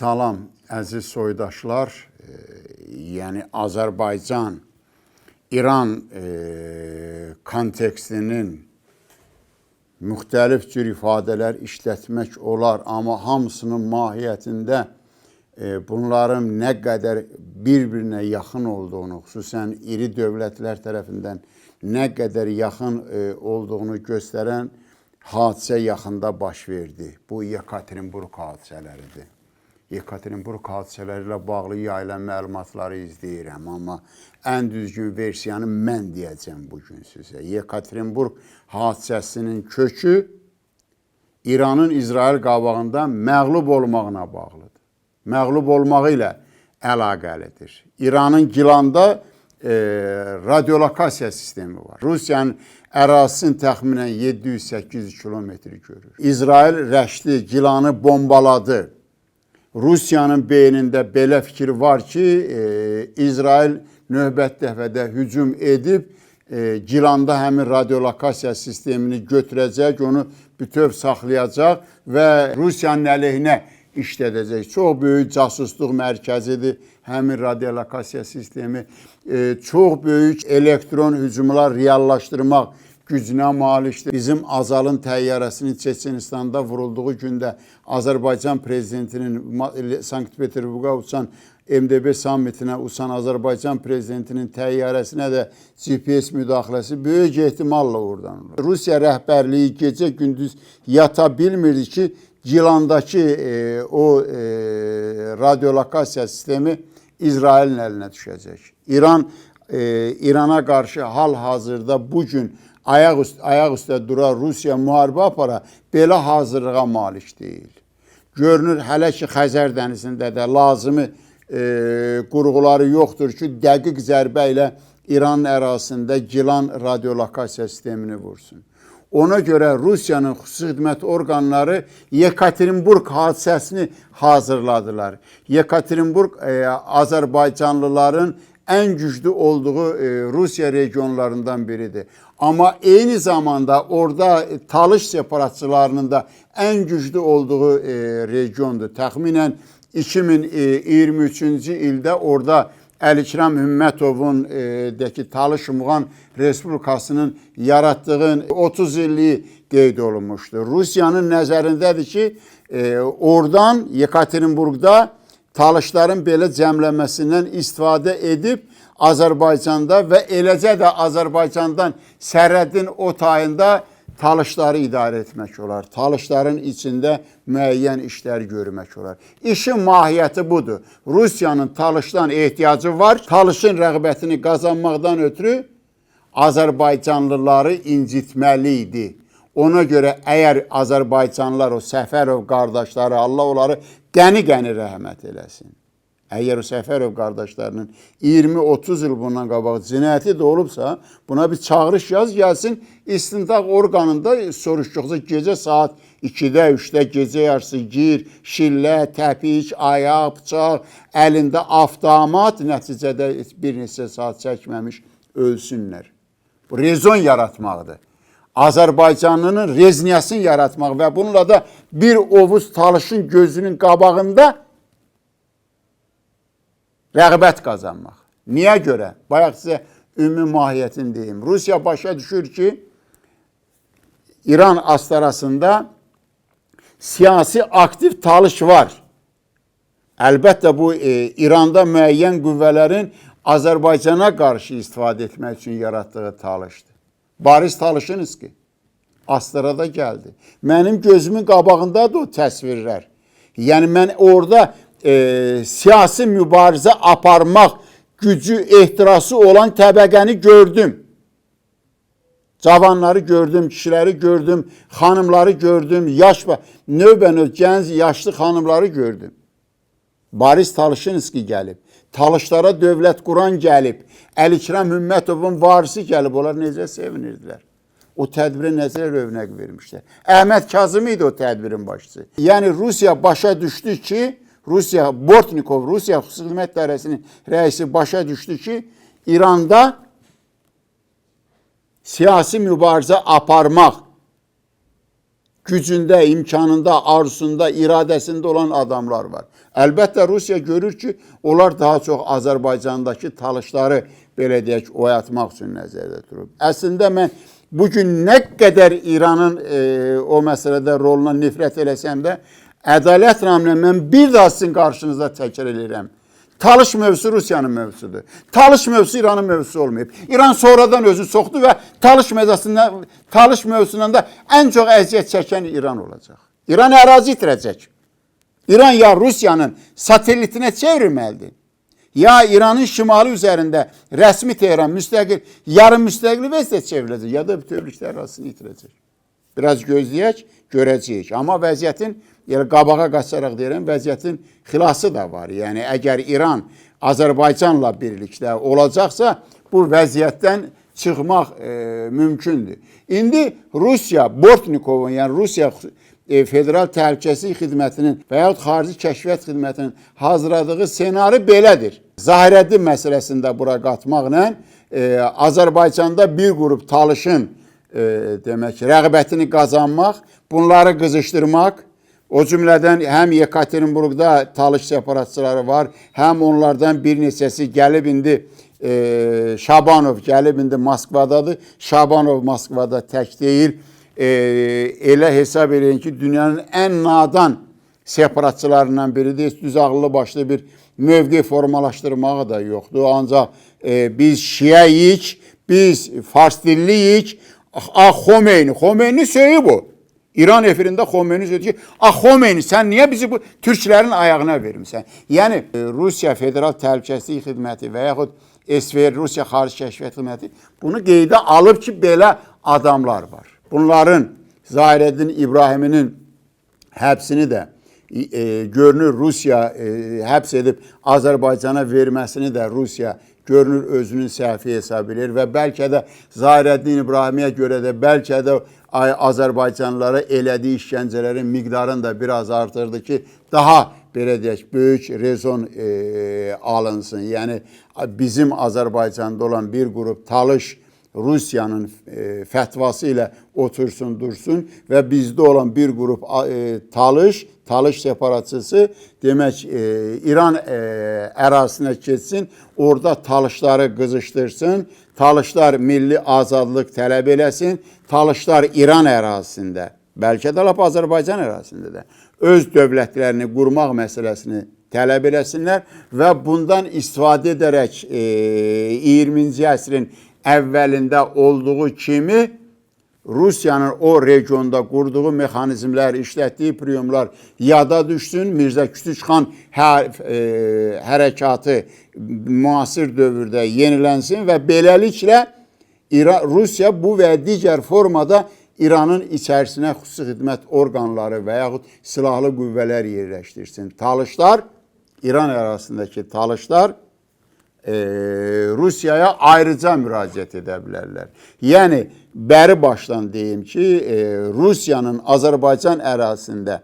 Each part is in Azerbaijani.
Salam əziz soydaşlar, yəni Azərbaycan, İran kontekstinin müxtəlif cür ifadələr işlətmək olar, amma hamısının mahiyyətində bunların nə qədər bir-birinə yaxın olduğunu, xüsusən iri dövlətlər tərəfindən nə qədər yaxın olduğunu göstərən hadisə yaxında baş verdi. Bu Yekaterinburg hadisələridir. Yekaterinburg hadisələri ilə bağlı yayılan məlumatları izləyirəm, amma ən düzgün versiyanı mən deyəcəm bugün sizə. Yekaterinburg hadisəsinin kökü İranın İsrail qabağında məğlub olmağına bağlıdır. Məğlub olmağı ilə əlaqəlidir. İranın Gilanda radiolokasiya sistemi var. Rusiyanın ərazisini təxminən 700-800 kilometri görür. İsrail Rəşdi, Gilanı bombaladı. Rusiyanın beynində belə fikir var ki, İsrail növbət dəfədə hücum edib, Gilanda həmin radiolokasiya sistemini götürəcək, onu bütöv saxlayacaq və Rusiyanın əleyhinə işlədəcək. Çox böyük casusluq mərkəzidir həmin radiolokasiya sistemi. Çox böyük elektron hücumlar reallaşdırmaq gücünə malikdir. Bizim Azal'ın təyyarəsinin Çeçenistanda vurulduğu gündə Azərbaycan prezidentinin Sankt-Peterburqa uçan MDB sammitinə uçan Azərbaycan prezidentinin təyyarəsinə də GPS müdaxiləsi böyük ehtimalla oradan olur. Rusiya rəhbərliyi gecə-gündüz yata bilmirdi ki, Gilandakı o radiolokasiya sistemi İsrailin əlinə düşəcək. İrana qarşı hal-hazırda bugün ayaq üstə duran Rusiya müharibə apara belə hazırlığa malik deyil. Görünür, hələ ki Xəzər dənizində də lazımi qurğuları yoxdur ki, dəqiq zərbə ilə İranın ərazisində Gilan radiolokasiya sistemini vursun. Ona görə Rusiyanın xüsusi xidmət orqanları Yekaterinburg hadisəsini hazırladılar. Yekaterinburg Azərbaycanlıların ən güclü olduğu Rusiya regionlarından biridir. Amma eyni zamanda orada Talış separatçılarının da ən güclü olduğu regiondur. Təxminən 2023-cü ildə orada Əlikram Hümmətovun Talış Muğan Respublikasının yaratdığı 30 illiyi qeyd olunmuşdur. Rusiyanın nəzərindədir ki, oradan Yekaterinburgda Talışların belə cəmləməsindən istifadə edib Azərbaycanda və eləcə də Azərbaycandan sərhədin o tayında Talışları idarə etmək olar. Talışların içində müəyyən işlər görmək olar. İşin mahiyyəti budur. Rusiyanın Talışdan ehtiyacı var. Talışın rəğbətini qazanmaqdan ötürü Azərbaycanlıları incitməli idi. Ona görə əgər Azərbaycanlılar, o Səfərov qardaşları, Allah onları qəni-qəni rəhmət eləsin. Əgər o Səfərov qardaşlarının 20-30 il bundan qabaq cinayəti də olubsa, buna bir çağırış yaz gəlsin, istintaq orqanında soruşduqca gecə saat 2-də, 3-də gecə yarısı gir, şillə, təpik, ayaq, bıçaq, əlində avtomat, nəticədə bir neçə saat çəkməmiş ölsünlər. Bu rezon yaratmaqdır. Azərbaycanlının rezniyasını yaratmaq və bununla da bir ovuz Talışın gözünün qabağında rəğbət qazanmaq. Niyə görə? Bayaq sizə ümumi mahiyyətini deyim. Rusiya başa düşür ki, İran astarasında siyasi aktiv Talış var. Əlbəttə bu İranda müəyyən qüvvələrin Azərbaycana qarşı istifadə etmək üçün yaratdığı Talışdır. Boris Talışınski Astarada gəldi. Mənim gözümün qabağındadır o təsvirlər. Yəni mən orada siyasi mübarizə aparmaq gücü, ehtirası olan təbəqəni gördüm. Cavanları gördüm, kişiləri gördüm, xanımları gördüm, növbə-növ gənc, yaşlı xanımları gördüm. Boris Talışınski gəlib, Talışlara dövlət quran gəlib, Əlikram Hümmətovun varisi gəlib, onlar necə sevinirdilər. O tədbirə necə rövnəq vermişlər. Əhməd Kazım idi o tədbirin başçısı. Yəni Rusiya başa düşdü ki, Bortnikov, Rusiya Xüsusi Xidmət Dairəsinin rəisi başa düşdü ki, İranda siyasi mübarizə aparmaq gücündə, imkanında, arzusunda, iradəsində olan adamlar var. Əlbəttə Rusiya görür ki, onlar daha çox Azərbaycandakı talışları belə deyək oyatmaq üçün nəzərdə durub. Əslində mən bugün nə qədər İranın o məsələdə roluna nifrət eləsəm də, ədalət naminə mən bir daha sizin qarşınızda təkrar edirəm. Talış mövzusu Rusiyanın mövzusudur. Talış mövzusu İranın mövzusu olmayıb. İran sonradan özü soxdu və talış mövzusundan da ən çox əziyyət çəkən İran olacaq. İran ərazi itirəcək. İran ya Rusiyanın satelitinə çevrilməlidir, ya İranın şimalı üzərində rəsmi Tehran müstəqil, yarım müstəqil vəziyyətə çevriləcək, ya da bütövlükdə ərazisini itirəcək. Biraz gözləyək, görəcəyik. Amma vəziyyətin, yəni qabağa qaçaraq deyirəm, vəziyyətin xilası da var. Yəni əgər İran Azərbaycanla birlikdə olacaqsa, bu vəziyyətdən çıxmaq mümkündür. İndi Rusiya, Bortnikovun, yəni Rusiya Federal Təhlükəsizlik Xidmətinin və yaxud Xarici Kəşfiyyat Xidmətinin hazırladığı senari belədir. Zahirəddin məsələsində bura qatmaqla Azərbaycanda bir qrup talışın demək rəğbətini qazanmaq, bunları qızışdırmaq, o cümlədən həm Yekaterinburqda talış separatçıları var, həm onlardan bir neçəsi gəlib indi Şabanov gəlib indi Moskvadadır. Şabanov Moskvada tək deyil. Elə hesab edin ki, dünyanın ən nadan separatçılarından biridir. Düz ağıllı başlı bir mövqe formalaşdırmağı da yoxdur. Ancaq biz Şiəyik, biz Fars dilliyik. Xomeyni, Xomeyni söyüb o. İran efirində Xomeyni söyledi ki, Xomeyni sən niyə bizi bu türklərin ayağına vermirsən? Yəni Rusiya Federal Təhlükəsizlik Xidməti və yaxud SVR, Rusiya Xarici Kəşfiyyat Xidməti bunu qeydə alıb ki, belə adamlar var. Bunların Zahirəddin İbrahiminin həbsini də görünür Rusiya həbs edib Azərbaycana verməsini də Rusiya görünür özünün səhvi hesab edir və bəlkə də Zahirəddin İbrahimiyə görə də bəlkə də Azərbaycanlılara elədiyi işgəncələrin miqdarını da biraz artırdı ki, daha belə deyək, böyük rezon alınsın. Yəni bizim Azərbaycanda olan bir qrup talış Rusiyanın fətvası ilə otursun, dursun və bizdə olan bir qrup talış separatçısı demək İran ərazisinə keçsin, orada talışları qızışdırsın, talışlar milli azadlıq tələb eləsin, talışlar İran ərazisində, bəlkə də lap Azərbaycan ərazisində də öz dövlətlərini qurmaq məsələsini tələb eləsinlər və bundan istifadə edərək 20-ci əsrin əvvəlində olduğu kimi Rusiyanın o regionda qurduğu mexanizmlər, işlətdiyi priyomlar yada düşsün, Mirzə Kütük xan hərəkatı müasir dövrdə yenilənsin və beləliklə Rusiya bu və digər formada İranın içərisinə xüsusi xidmət orqanları və yaxud silahlı qüvvələr yerləşdirsin. Talışlar, İran ərazisindəki talışlar Rusiyaya ayrıca müraciət edə bilərlər. Yəni, bəri başdan deyim ki, Rusiyanın Azərbaycan ərazisində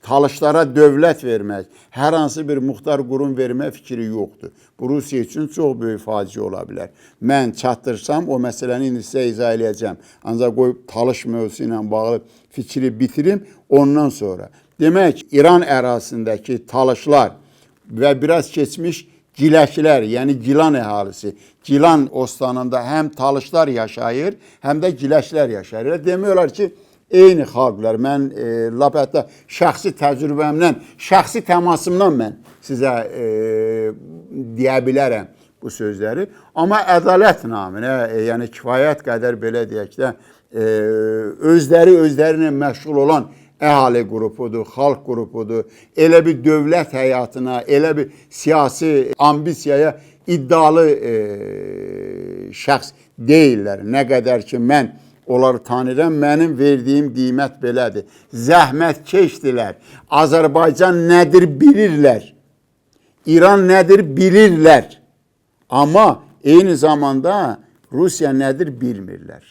talışlara dövlət vermək, hər hansı bir muxtar qurum vermə fikri yoxdur. Bu Rusiya üçün çox böyük faciə ola bilər. Mən çatdırsam, o məsələni indi sizə izah eləyəcəm. Ancaq qoyub talış mövzusu ilə bağlı fikri bitirim ondan sonra. Demək, İran ərazisindəki talışlar və biraz keçmiş Giləklər, yəni Gilan əhalisi. Gilan ostanında həm talışlar yaşayır, həm də Giləklər yaşayır. Demək olar ki, eyni xalqlar. Mən lap hətta şəxsi təcrübəmdən, şəxsi təmasımdan mən sizə deyə bilərəm bu sözləri. Amma ədalət naminə, yəni kifayət qədər belə deyək də, özləri məşğul olan əhali qrupudur, xalq qrupudur, elə bir dövlət həyatına, elə bir siyasi ambisiyaya iddialı şəxs deyirlər. Nə qədər ki, mən onları tanıyıram, mənim verdiyim qiymət belədir. Zəhmətkeşdirlər. Azərbaycan nədir bilirlər. İran nədir bilirlər. Amma eyni zamanda Rusiya nədir bilmirlər.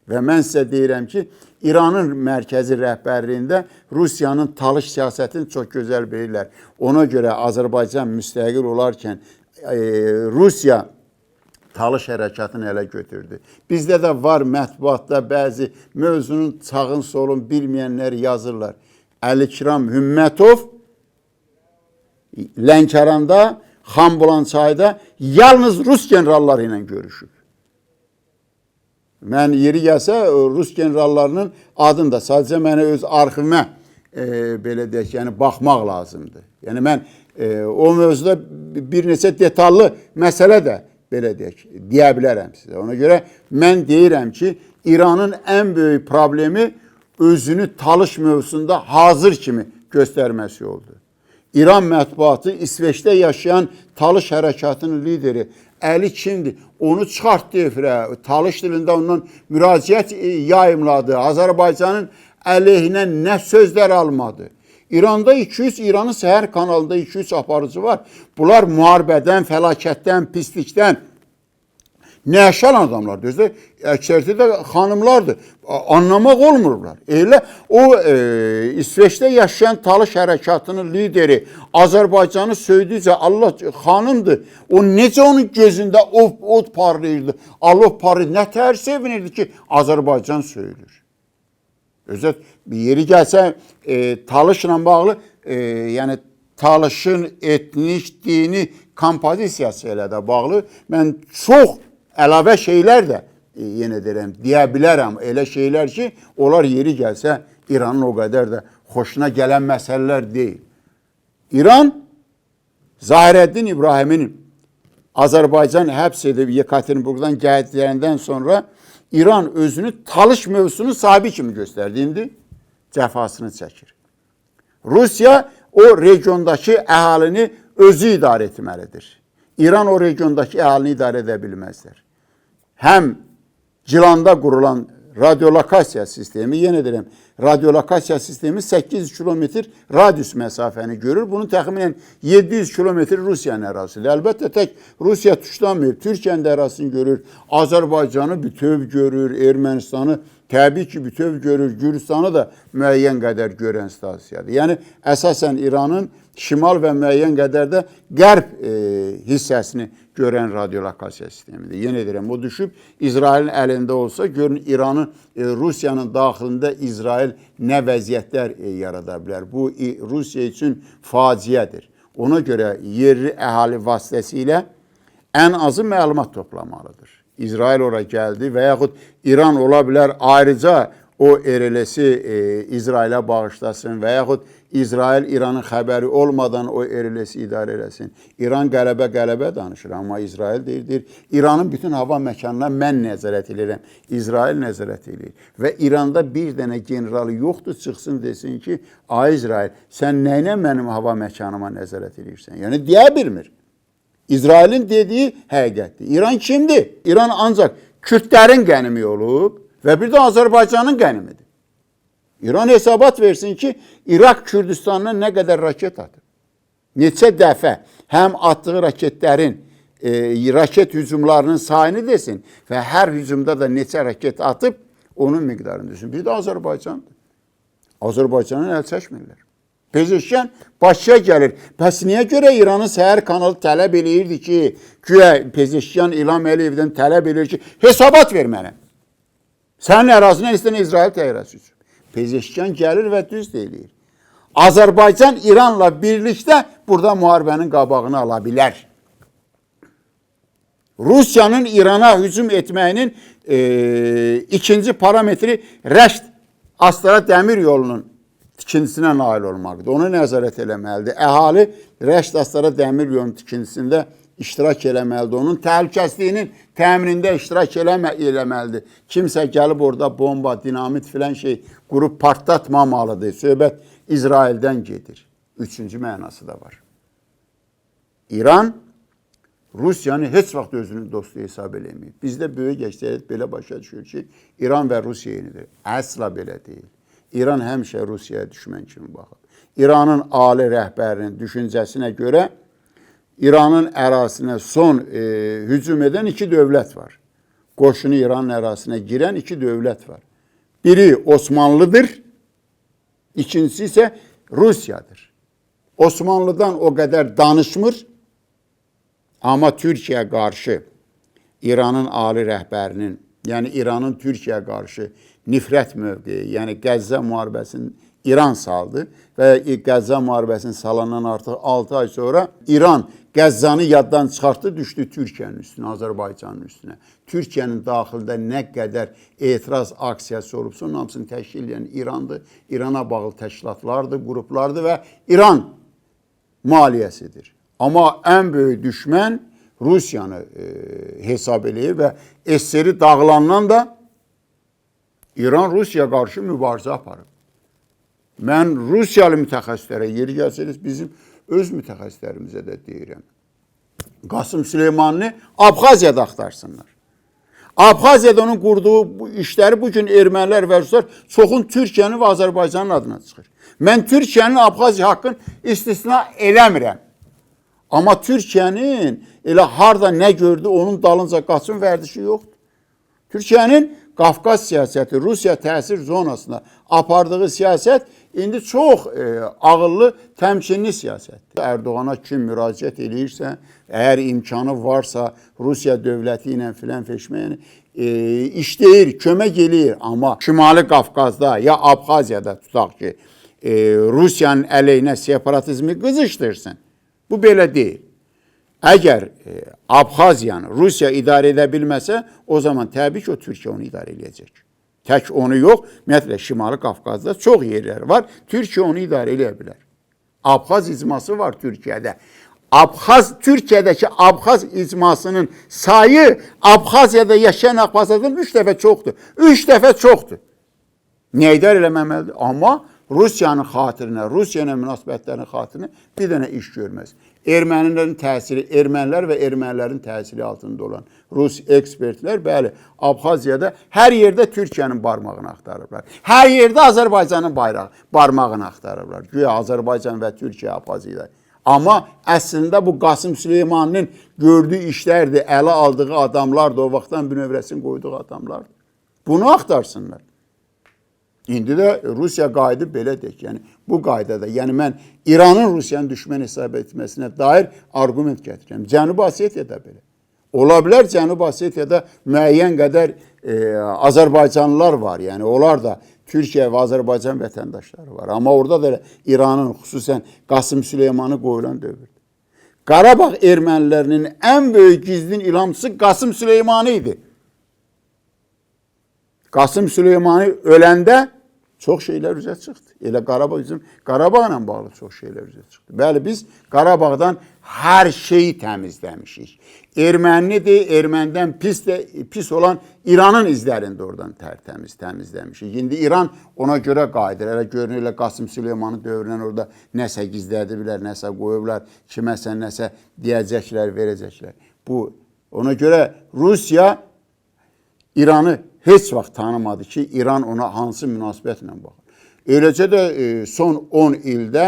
Və mən sizə deyirəm ki, İranın mərkəzi rəhbərliyində Rusiyanın talış siyasətini çox gözəl bilirlər. Ona görə Azərbaycan müstəqil olarkən Rusiya Talış hərəkatını ələ götürdü. Bizdə də var mətbuatda bəzi mövzunun sağın solun bilməyənlər yazırlar. Əlikram Hümmətov Lənkəranda, Xanbulançayda yalnız Rus generalları ilə görüşüb. Mən yeri gəlsə Rus generallarının adını da sadəcə mənə öz arxivimə belə deyək, yəni baxmaq lazımdır. Yəni mən o mövzuda bir neçə detallı məsələ də belə deyək, deyə bilərəm sizə. Ona görə mən deyirəm ki, İranın ən böyük problemi özünü Talış mövzusunda hazır kimi göstərməsi oldu. İran mətbuatı İsveçdə yaşayan Talış hərəkatının lideri Əli kimdir? Onu çıxartdı efirə. Talış dilində ondan müraciət yayımladı. Azərbaycanın əleyhinə nə sözlər almadı. İranda 200, İranın səhər kanalında 200 aparıcı var. Bunlar müharibədən, fəlakətdən, pislikdən nə yaşayan adamlardır. Özdə əksəriyyəti də xanımlardır. Anlamaq olmurlar. Elə o İsveçdə yaşayan Talış hərəkatının lideri Azərbaycanı söydükcə Allah xanımdır. O necə onun gözündə od parlayırdı. Allah parlayırdı. Nə tər sevinirdi ki Azərbaycan söyülür. Özdə bir yeri gəlsə Talışla bağlı yəni Talışın etnik, dini kompozisiyası ilə də bağlı mən çox əlavə şeylər də yenə deyirəm, deyə bilərəm. Elə şeylər ki, onlar yeri gəlsə İranın o qədər də xoşuna gələn məsələlər deyil. İran, Zahirəddin İbrahimin Azərbaycan həbs edib Yekaterinburqdan gəldiklərindən sonra İran özünü Talış mövzusunun sahibi kimi göstərdi. İndi cəfasını çəkir. Rusiya o regiondakı əhalini özü idarə etməlidir. İran o regiondakı əhalini idarə edə bilməzlər. Həm Gilanda qurulan radiolokasiya sistemi, yenə deyirəm, radiolokasiya sistemi 800 kilometr radius məsafəni görür. Bunun təxminən 700 kilometr Rusiyanın ərazisidir. Əlbəttə tək Rusiya tuşlanmayıb, Türkiyənin də ərazisini görür, Azərbaycanı bütöv görür, Ermənistanı təbii ki bütöv görür, Gürcistanı da müəyyən qədər görən stasiyadır. Yəni əsasən İranın şimal və müəyyən qədər də qərb hissəsini görən radiolokasiya sistemidir. Yenə deyirəm, o düşüb İsrailin əlində olsa, görün İranın, Rusiyanın daxilində İsrail nə vəziyyətlər yarada bilər. Bu Rusiya üçün faciədir. Ona görə yerli əhali vasitəsilə ən azı məlumat toplamalıdır. İsrail ora gəldi və yaxud İran ola bilər ayrıca o RLS-i İsrailə bağışlasın və yaxud İsrail İranın xəbəri olmadan o RLS-i idarə eləsin. İran qələbə danışır, amma İsrail deyir, İranın bütün hava məkanına mən nəzarət edirəm, İsrail nəzarət edir. Və İranda bir dənə generalı yoxdur, çıxsın desin ki, ay İsrail, sən nəylə mənim hava məkanıma nəzarət edirsən? Yəni, deyə bilmir. İsrailin dediyi həqiqətdir. İran kimdir? İran ancaq Kürdlərin qənimi olub və bir də Azərbaycanın qənimidir. İran hesabat versin ki, İraq Kürdistanına nə qədər raket atır. Neçə dəfə həm atdığı raketlərin, raket hücumlarının sayını desin və hər hücumda da neçə raket atıb onun miqdarını desin. Bir də Azərbaycandır. Azərbaycanın əl çəkmirlər. Pezeşkan Bakıya gəlir. Bəs niyə görə İranın səhər kanalı tələb eləyirdi ki, güya Pezeşkan İlham Əliyevdən tələb eləyir ki, hesabat ver mənə. Sənin ərazindən istəyən İsrail təyyarəsi üçün. Pezeşkan gəlir və düz deyir. Azərbaycan İranla birlikdə burada müharibənin qabağını ala bilər. Rusiyanın İrana hücum etməyinin ikinci parametri Rəşd Astara dəmir yolunun tikintisinə nail olmaqdır. Onu nəzarət eləməlidir. Əhali Rəşd Astara dəmir yolunun tikintisində iştirak eləməlidir. Onun təhlükəsizliyinin təminində iştirak eləməlidir. Kimsə gəlib orada bomba, dinamit filan şey qurub partlatmamalıdır. Söhbət İsraildən gedir. Üçüncü mənası da var. İran Rusiyanı heç vaxt özünün dostu hesab eləməyib. Bizdə böyük əksəriyyət belə başa düşür ki, İran və Rusiya yenidir. Əsla belə deyil. İran həmişə Rusiyaya düşmən kimi baxıb. İranın ali rəhbərinin düşüncəsinə görə İranın ərazisinə son hücum edən iki dövlət var. Qoşunu İranın ərazisinə girən iki dövlət var. Biri Osmanlıdır, ikincisi isə Rusiyadır. Osmanlıdan o qədər danışmır, amma Türkiyə qarşı İranın ali rəhbərinin, yəni İranın Türkiyəyə qarşı nifrət mövqeyi, yəni Qəzza müharibəsini İran saldı və Qəzza müharibəsini salandan artıq 6 ay sonra İran Qəzzanı yaddan çıxartdı, düşdü Türkiyənin üstünə, Azərbaycanın üstünə. Türkiyənin daxildə nə qədər etiraz aksiyası olubsa, onun hamısını təşkil edən İrandır. İrana bağlı təşkilatlardır, qruplardır və İran maliyyəsidir. Amma ən böyük düşmən Rusiyanı hesab eləyir və SSR dağılandan da İran Rusiyaya qarşı mübarizə aparıb. Mən Rusiyalı mütəxəssislərə yeri gəlsəniz, bizim öz mütəxəssislərimizə də deyirəm. Qasım Süleymanını Abxaziyada axtarsınlar. Abxaziyada onun qurduğu bu işləri bugün ermənilər və ruslar çoxun Türkiyənin və Azərbaycanın adına çıxır. Mən Türkiyənin Abxaziya haqqını istisna eləmirəm. Amma Türkiyənin elə harda nə gördü, onun dalınca qaçın vərdişi yoxdur. Türkiyənin Qafqaz siyasəti, Rusiya təsir zonasında apardığı siyasət indi çox ağıllı, təmkinli siyasətdir. Erdoğana kim müraciət edirsə, əgər imkanı varsa Rusiya dövləti ilə filan feşməyəni işləyir, kömək eləyir. Amma Şimali Qafqazda ya Abxaziyada tutaq ki, Rusiyanın əleyhinə separatizmi qızışdırsın. Bu belə deyil. Əgər Abxaziyanı Rusiya idarə edə bilməsə, o zaman təbii ki, o Türkiyə onu idarə edəcək. Tək onu yox, ümumiyyətlə Şimali Qafqazda çox yerlər var. Türkiyə onu idarə edə bilər. Abxaz icması var Türkiyədə. Türkiyədəki Abxaz icmasının sayı Abxaziyada yaşayan Abxazlardan 3 dəfə çoxdur. 3 dəfə çoxdur. Niyə idarə eləməməlidir? Amma Rusiyanın xatirinə, Rusiya ilə münasibətlərinin xatirinə bir dənə iş görməz. Ermənilərin təsiri, ermənilər və ermənilərin təsiri altında olan Rus ekspertlər, bəli, Abxaziyada hər yerdə Türkiyənin barmağını axtarırlar. Hər yerdə Azərbaycanın barmağını axtarırlar. Güya Azərbaycan və Türkiyə Abxaziyada. Amma əslində bu Qasım Süleymanın gördüyü işlərdir, ələ aldığı adamlardır, o vaxtdan bünövrəsini qoyduğu adamlardır. Bunu axtarsınlar. İndi də Rusiya qaydı belə deyək, yəni bu qaydada, yəni mən İranın Rusiyanın düşmən hesab etməsinə dair arqument gətirirəm. Cənubi Osetiyada belə. Ola bilər Cənubi Osetiyada müəyyən qədər Azərbaycanlılar var, yəni onlar da Türkiyə və Azərbaycan vətəndaşları var. Amma orada da İranın, xüsusən Qasım Süleymanı qoyulan dövrdür. Qarabağ ermənilərinin ən böyük gizlin ilamçısı Qasım Süleymanı idi. Qasım Süleymanı öləndə çox şeylər üzə çıxdı. Elə Qarabağla bağlı çox şeylər üzə çıxdı. Bəli, biz Qarabağdan hər şeyi təmizləmişik. Ermənidir, ermənidən pis olan İranın izlərində oradan təmizləmişik. İndi İran ona görə qayıdır. Elə görünür, elə Qasım Süleymanı dövründən orada nəsə gizlədiblər, nəsə qoyublar, kiməsə nəsə deyəcəklər, verəcəklər. Ona görə Rusiya İranı heç vaxt tanımadı ki, İran ona hansı münasibətlə baxır. Eləcə də son 10 ildə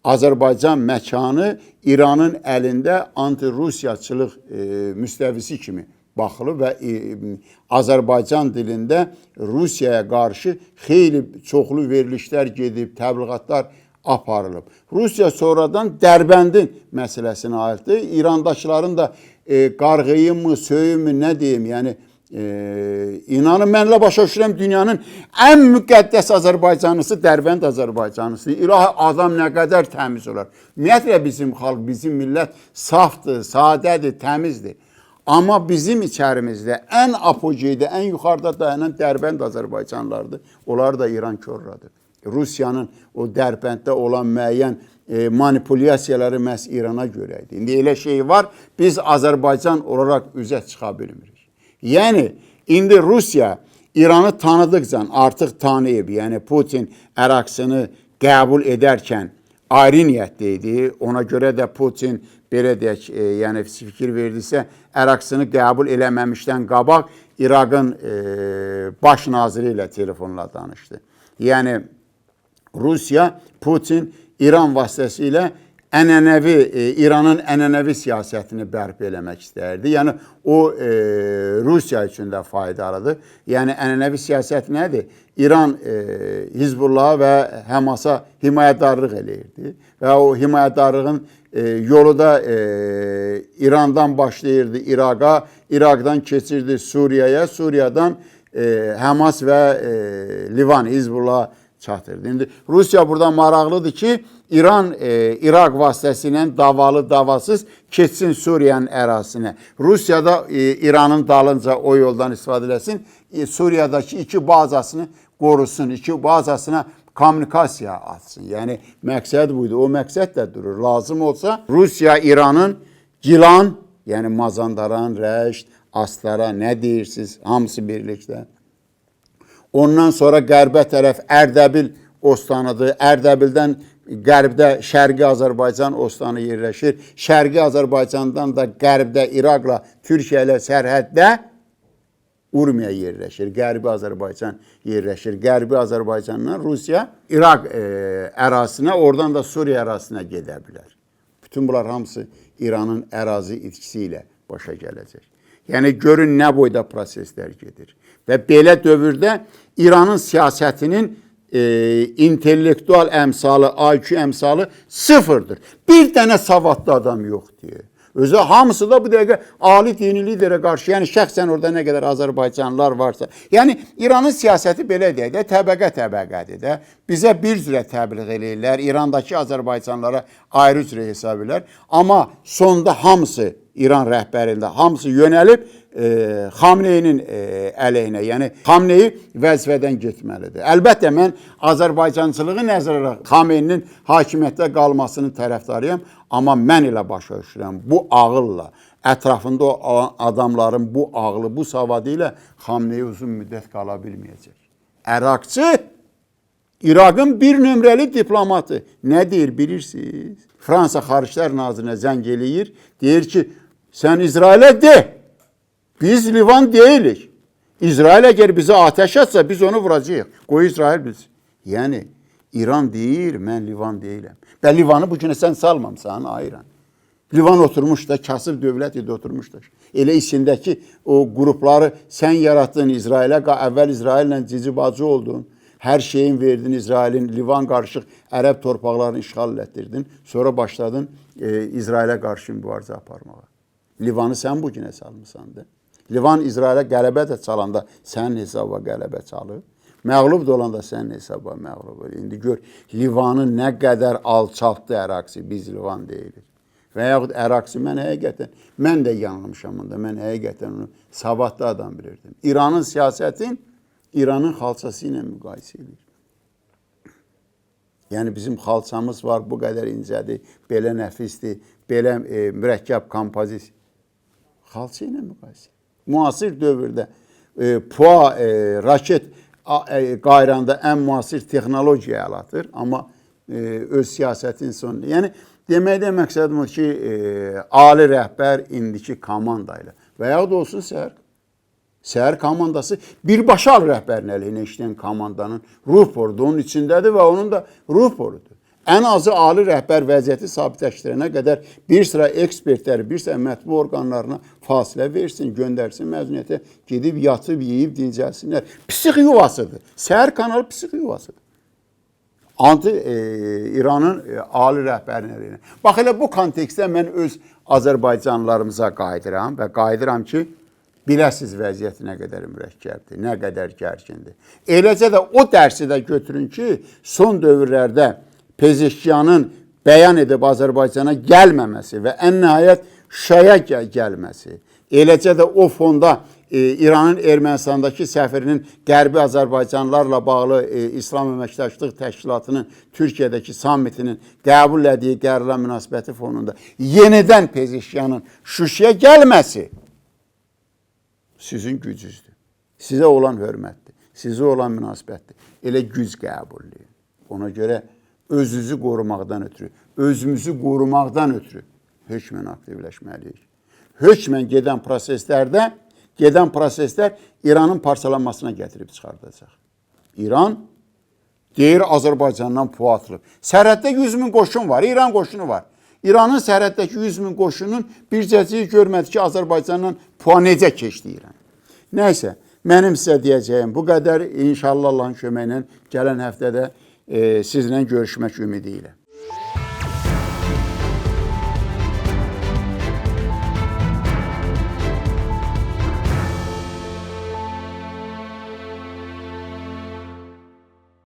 Azərbaycan məkanı İranın əlində anti-Rusiyaçılıq müstəvisi kimi baxılıb və Azərbaycan dilində Rusiyaya qarşı xeyli çoxlu verilişlər gedib, təbliğatlar aparılıb. Rusiya sonradan Dərbəndin məsələsini ayırdı. İrandakıların da qarğıyımı, söyümü, nə deyim, yəni inanın mənlə başa düşürəm, dünyanın ən müqəddəs Azərbaycanlısı Dərbənd Azərbaycanlısı. İlahi adam nə qədər təmiz olar. Ümumiyyətlə bizim xalq, bizim millət safdır, sadədir, təmizdir. Amma bizim içərimizdə ən apogeydə, ən yuxarıda dayanan Dərbənd Azərbaycanlılardır. Onlar da İran körradır. Rusiyanın o Dərbənddə olan müəyyən manipulyasiyaları məhz İrana görə idi. İndi elə şey var, biz Azərbaycan olaraq üzə çıxa bilmirik. Yəni, indi Rusiya İranı tanıdıqca artıq tanıyıb, yəni Putin əraksını qəbul edərkən ayrı niyyətli idi. Ona görə də Putin belə deyək, yəni fikir verdisə, əraksını qəbul eləməmişdən qabaq İraqın baş naziri ilə telefonla danışdı. Yəni, Rusiya, Putin İran vasitəsilə ənənəvi İranın ənənəvi siyasətini bərpa eləmək istərdi. Yəni o Rusiya üçün də faydalıdır. Yəni ənənəvi siyasət nədir? İran Hizbullah və Həmasa himayədarlıq eləyirdi və o himayədarlığın yolu da İrandan başlayırdı İraqa, İraqdan keçirdi Suriyaya, Suriyadan Həmas və Livan Hizbullah çatırdı. İndi Rusiya burada maraqlıdır ki, İran İraq vasitəsilə davalı davasız keçsin Suriyanın ərazisinə. Rusiya da İranın dalınca o yoldan istifadə eləsin. Suriyadakı iki bazasını qorusun, iki bazasına kommunikasiya açsın. Yəni məqsəd buydu. O məqsəd də durur. Lazım olsa Rusiya İranın Gilan, yəni Mazandaran, Rəşt, Astara nə deyirsiniz? Hamısı birlikdə. Ondan sonra qərbə tərəf Ərdəbil ostanıdır. Ərdəbildən qərbdə Şərqi Azərbaycan ostanı yerləşir. Şərqi Azərbaycandan da qərbdə İraqla, Türkiyə ilə sərhəddə Urmiya yerləşir. Qərbi Azərbaycan yerləşir. Qərbi Azərbaycandan Rusiya İraq ərazisinə, oradan da Suriya ərazisinə gedə bilər. Bütün bunlar hamısı İranın ərazi itkisi ilə başa gələcək. Yəni görün nə boyda proseslər gedir. Və belə dövrdə İranın siyasətinin intellektual əmsalı, IQ əmsalı sıfırdır. Bir dənə savadlı adam yoxdur. Özü hamısı da bu dəqiqə ali dini liderə qarşı, yəni şəxsən orada nə qədər Azərbaycanlılar varsa. Yəni İranın siyasəti belə deyək də, təbəqə-təbəqədir də. Bizə bir cürə təbliğ eləyirlər, İrandakı Azərbaycanlara ayrı cürə hesab edirlər. Amma sonda hamısı İran rəhbərində, hamısı yönəlib Xamneyinin əleyhinə, yəni Xamneyi vəzifədən getməlidir. Əlbəttə mən Azərbaycançılığı nəzərə alaq, Xamneyinin hakimiyyətdə qalmasının tərəfdarıyam, amma mən elə başa düşürəm, bu ağılla, ətrafında olan adamların bu ağlı, bu savadı ilə Xamneyi uzun müddət qala bilməyəcək. Əraqçı, İraqın bir nömrəli diplomatı nə deyir bilirsiniz? Fransa Xariclər Nazirinə zəng eləyir, deyir ki, sən İsrailə de, biz Livan deyilik. İsrail əgər bizə atəş atsa, biz onu vuracağıq. Qoy İsrail bilsin. Yəni, İran deyir, mən Livan deyiləm. Və Livanı bu günə sən salmamsan, ayıran. Livan oturmuş da, kasıb dövlət idi oturmuşdur. Elə içindəki o qrupları sən yaratdın İsrailə, əvvəl İsraillə cici bacı oldun. Hər şeyin verdin İsrailin, Livan qarışıq ərəb torpaqlarını işğal etdirdin. Sonra başladın İsrailə qarşı mübarizə aparmağa. Livanı sən bu günə salmışsandır. Livan İsrailə qələbə də çalanda sənin hesaba qələbə çalır. Məğlub da olanda sənin hesaba məğlub olur. İndi gör, Livanı nə qədər alçaltdı Əraksi, biz Livan deyilik. Və yaxud Əraksi mən həqiqətən, mən də yanılmışam onda, mən həqiqətən onu savadlı adam bilirdim. İranın siyasətin İranın xalçası ilə müqayisə edir. Yəni bizim xalçamız var, bu qədər incədir, belə nəfisdir, belə mürəkkəb kompozisiya. Xalça ilə müqayisə edir. Müasir dövrdə PUA raket qayranda ən müasir texnologiya əlatır, amma öz siyasətin sonunda. Yəni deməkdə məqsədim o ki, ali rəhbər indiki komanda ilə və yaxud olsun səhər komandası birbaşa ali rəhbərin əleyhinə işləyən komandanın ruhporudur, onun içindədir və onun da ruhporudur. Ən azı ali rəhbər vəziyyəti sabitləşdirənə qədər bir sıra ekspertləri, bir sıra mətbu orqanlarına fasilə versin, göndərsin məzuniyyətə, gedib yatıb, yeyib, dincəlsinlər. Psix yuvasıdır. Səhər kanalı psix yuvasıdır. İranın ali rəhbərinin əleyhinə. Bax, elə bu kontekstdə mən öz Azərbaycanlılarımıza qayıdıram və qayıdıram ki, biləsiz vəziyyət nə qədər mürəkkəbdir, nə qədər gərgindir. Eləcə də o dərsi də götürün ki, son dövrlərdə Pezeşkiyanın bəyan edib Azərbaycana gəlməməsi və ən nəhayət Şuşaya gəlməsi, eləcə də o fonda İranın Ermənistandakı səfirinin Qərbi Azərbaycanlılarla bağlı İslam Əməkdaşlıq Təşkilatının Türkiyədəki sammitinin qəbul etdiyi qərarla münasibəti fonunda yenidən Pezeşkiyanın Şuşaya gəlməsi sizin gücüzdür. Sizə olan hörmətdir, sizə olan münasibətdir. Elə güc qəbulluyor. Ona görə özünüzü qorumaqdan ötürü, özümüzü qorumaqdan ötürü hökmən aktivləşməliyik. Hökmən gedən proseslər İranın parçalanmasına gətirib çıxardacaq. İran deyir Azərbaycandan PUA atılıb. Sərhəddə 100 min qoşun var, İran qoşunu var. İranın sərhəddəki 100 min qoşunun bircəciyi görmədi ki, Azərbaycanla puan necə keçdi İran. Nəysə, mənim sizə deyəcəyim bu qədər. İnşallah Allahın köməyi ilə gələn həftədə sizlə görüşmək ümidi ilə.